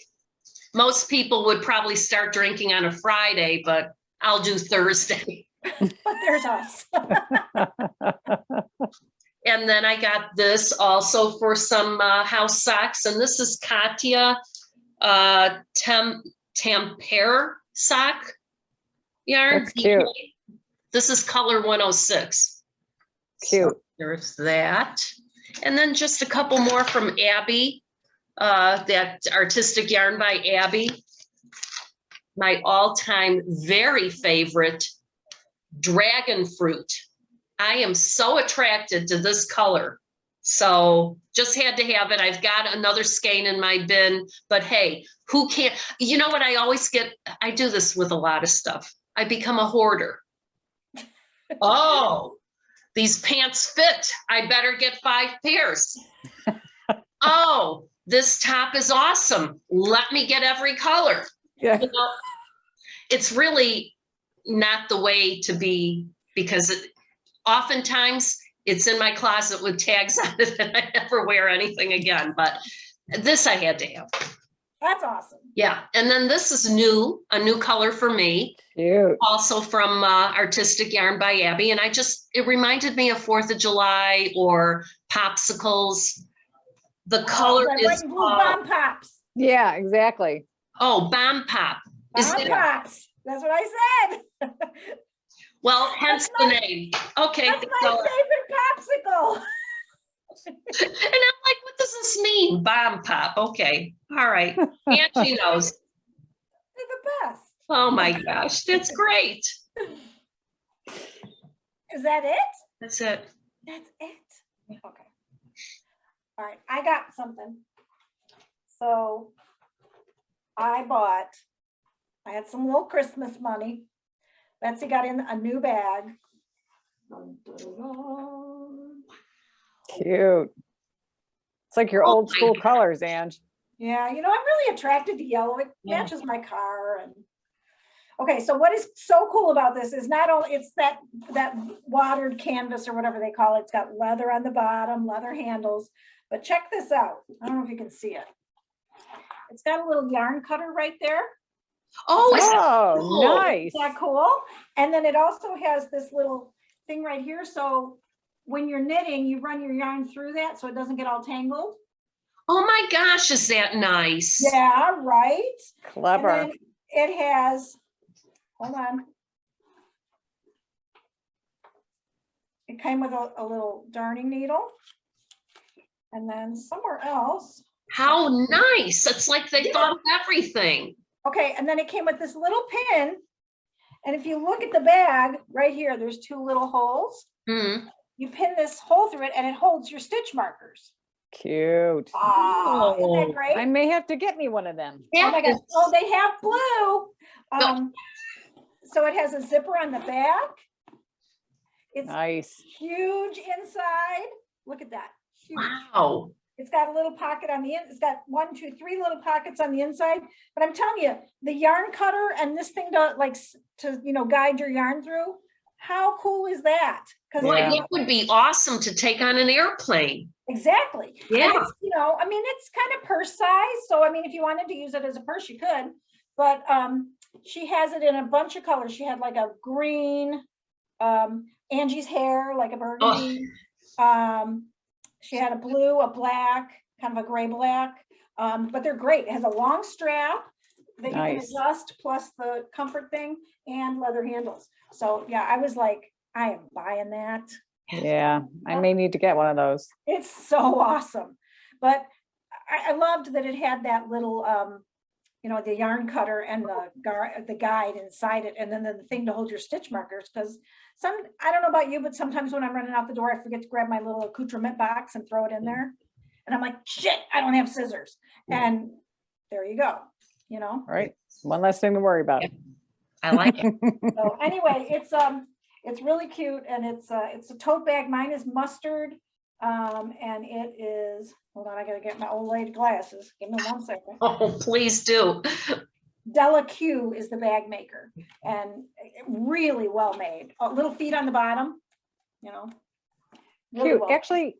Most people would probably start drinking on a Friday, but I'll do Thursday. But there's us. And then I got this also for some house socks. And this is Katya Tampere sock yarn. That's cute. This is color 106. Cute. So there's that. And then just a couple more from Abby. That artistic yarn by Abby. My all-time very favorite dragon fruit. I am so attracted to this color. So just had to have it. I've got another skein in my bin, but hey, who can't? You know what I always get? I do this with a lot of stuff. I become a hoarder. Oh, these pants fit. I better get 5 pairs. Oh, this top is awesome. Let me get every color. Yeah. You know, it's really not the way to be, because oftentimes it's in my closet with tags on it and I never wear anything again, but this I had to have. That's awesome. Yeah, and then this is a new color for me, Cute. also from Artistic Yarn by Abby, and it reminded me of 4th of July or popsicles. The color Red, is white, and blue bomb pops. Yeah, exactly. Bomb Pop. Is Bomb it? pops. That's what I said. Well, hence the name. Okay. That's my favorite popsicle. And I'm like, what does this mean? Bomb Pop. Okay. All right. Angie knows. They're the best. Oh my gosh, that's great. Is that it? That's it. That's it. Okay. All right, I got something. So I had some little Christmas money. Betsy got in a new bag. Cute. It's like your Oh old my school God. colors, Ange. Yeah, I'm really attracted to yellow. It Yeah. matches my car. And okay, so what is so cool about this is not only it's that watered canvas or whatever they call it. It's got leather on the bottom, leather handles. But check this out. I don't know if you can see it. It's got a little yarn cutter right there. Oh, is that Oh, cool? nice. Is that cool? And then it also has this little thing right here. So when you're knitting, you run your yarn through that so it doesn't get all tangled. Oh my gosh, is that nice? Yeah, right. Clever. And then it has, hold on. It came with a little darning needle. And then somewhere else. How nice. It's like they thought of everything. Okay, and then it came with this little pin. And if you look at the bag right here, there's two little holes. Hmm. You pin this hole through it and it holds your stitch markers. Cute. Oh, isn't that great? I may have to get me one of them. Oh my That God. is- Oh, they have blue. No. So it has a zipper on the back. It's Nice. huge inside. Look at that. Huge. Wow. It's got a little pocket on the end. It's got 1, 2, 3 little pockets on the inside. But I'm telling you, the yarn cutter and this thing to guide your yarn through. How cool is that? Because Boy, Yeah. that would be awesome to take on an airplane. exactly. And Yeah. it's, it's kind of purse size. So I mean, if you wanted to use it as a purse, you could. But she has it in a bunch of colors. She had like a green, Angie's hair, like a burgundy. She had a blue, a black, kind of a gray black. But they're great. It has a long strap that you can Nice. adjust, plus the comfort thing and leather handles. So yeah, I was like, I am buying that. Yeah, I may need to get one of those. It's so awesome. But I loved that it had that little, the yarn cutter and the guide inside it, and then the thing to hold your stitch markers. Because I don't know about you, but sometimes when I'm running out the door, I forget to grab my little accoutrement box and throw it in there. And I'm like, shit, I don't have scissors. And there you go, All right. One less thing to worry about. I like it. So anyway, it's really cute, and it's a tote bag. Mine is mustard, and it is. Hold on, I gotta get my old lady glasses. Give me 1 second. Oh, please do. Della Q is the bag maker, and really well made. Little feet on the bottom, really Cute. well. Actually,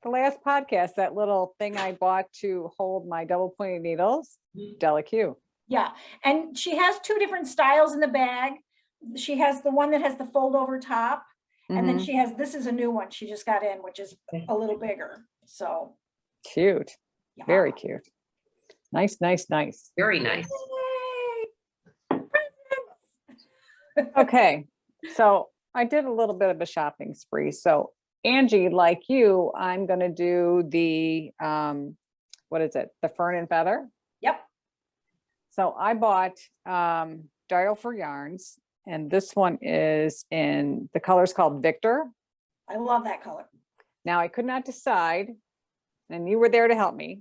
the last podcast, that little thing I bought to hold my double pointed needles, Della Q. Yeah, and she has 2 different styles in the bag. She has the one that has the fold over top, and then Mhm. this is a new one she just got in, which is a little bigger. So Cute. yeah. Very cute. Nice, nice, nice. Very nice. Yay! Okay. So I did a little bit of a shopping spree. So Angie, like you, I'm going to do the, what is it? The Fern and Feather. Yep. So I bought Dial for Yarns, and this one is in the color's called Victor. I love that color. Now I could not decide, and you were there to help me.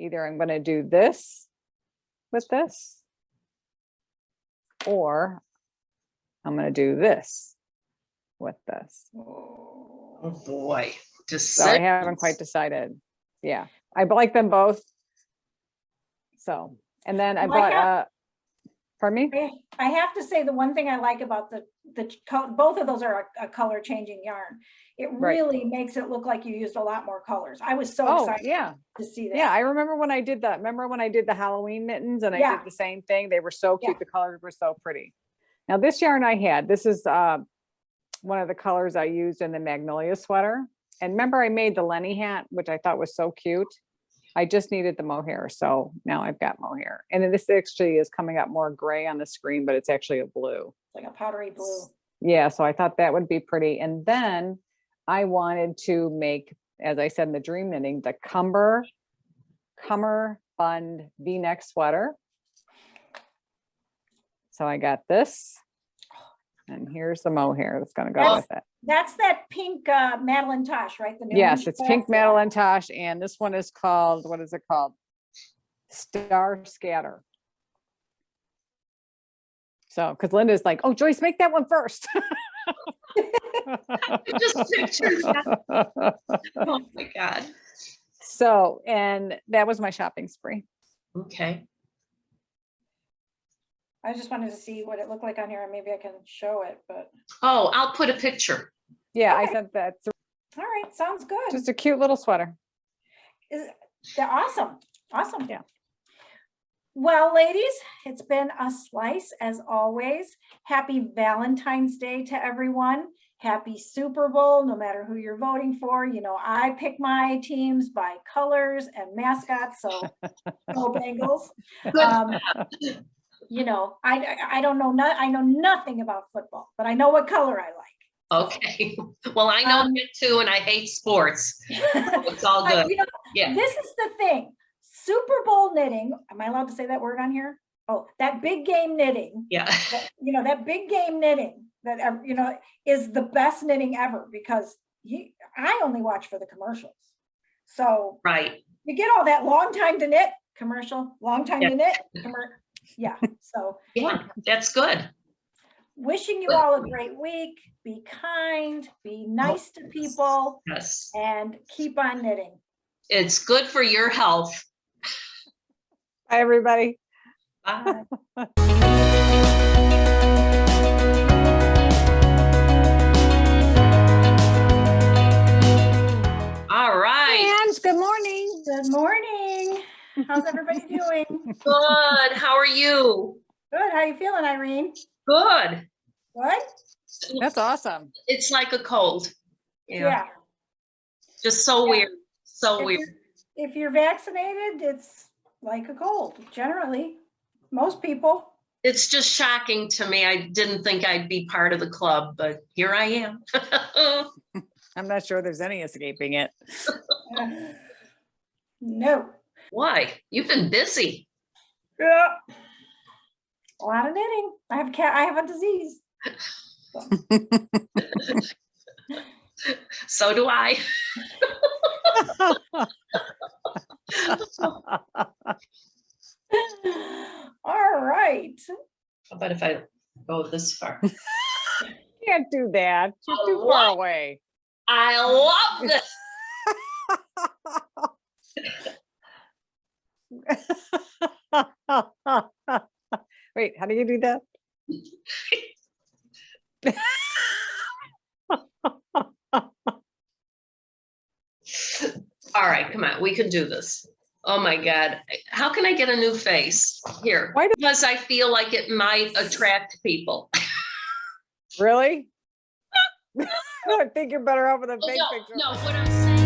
Either I'm going to do this with this, or I'm going to do this with this. Oh boy. So I haven't quite decided. Yeah, I like them both. So, and then I Well, I bought, pardon me? I have to say, the one thing I like about both of those are a color changing yarn. It Right. really makes it look like you used a lot more colors. I was so Oh, excited yeah. to see that. Yeah, I remember when I did that. Remember when I did the Halloween mittens and I Yeah. did the same thing? They were so cute. Yeah. The colors were so pretty. Now this yarn I had, this is one of the colors I used in the Magnolia sweater. And remember I made the Lenny hat, which I thought was so cute. I just needed the mohair. So now I've got mohair. And then this actually is coming up more gray on the screen, but it's actually a blue. Like a powdery blue. Yeah, so I thought that would be pretty. And then I wanted to make, as I said in the dream knitting, the cummerbund V-neck sweater. So I got this, and here's the mohair that's going to go with it. That's that pink Madeline Tosh, right? The new Yes, one? it's pink Madeline Tosh, and this one is called, what is it called? Star Scatter. So, because Linda's like, oh, Joyce, make that one first. Just picture that. Oh my God. So, and that was my shopping spree. Okay. I just wanted to see what it looked like on here, and maybe I can show it, but Oh, I'll put a picture. Yeah, I Okay. said that's all right, sounds good. just a cute little sweater. They're awesome. Awesome. Yeah. Well, ladies, it's been a slice as always. Happy Valentine's Day to everyone. Happy Super Bowl, no matter who you're voting for. You know, I pick my teams by colors and mascots, so go Bengals. You know, I don't know, I know nothing about football, but I know what color I like. Okay. Well, I know it too, and I hate sports. It's all good. You know, Yeah. this is the thing. Super Bowl knitting. Am I allowed to say that word on here? Oh, that big game knitting. Yeah. You know, that big game knitting that, you know, is the best knitting ever because I only watch for the commercials. So Right. you get all that long time to knit commercial, long time to knit commercial. Yeah. So yeah, that's good. Wishing you all a great week. Be kind, be nice to people, Yes. and keep on knitting. It's good for your health. Bye, everybody. Bye. All right. And good morning. Good morning. How's everybody doing? Good. How are you? Good. How you feeling, Irene? Good. Good? That's awesome. It's like a cold. Yeah. Just so weird. So If weird. if you're vaccinated, it's like a cold, generally. Most people. It's just shocking to me. I didn't think I'd be part of the club, but here I am. I'm not sure there's any escaping it. No. Why? You've been busy. Yeah. A lot of knitting. I have a disease. So do I. All right. How about if I go this far? Can't do that. You're too Oh, far away. I love this. Wait, how do you do that? All right, come on, we can do this. Oh my God. How can I get a new face? Here. Why do- Because I feel like it might attract people. Really? I think you're better off with a fake picture. No, what I'm saying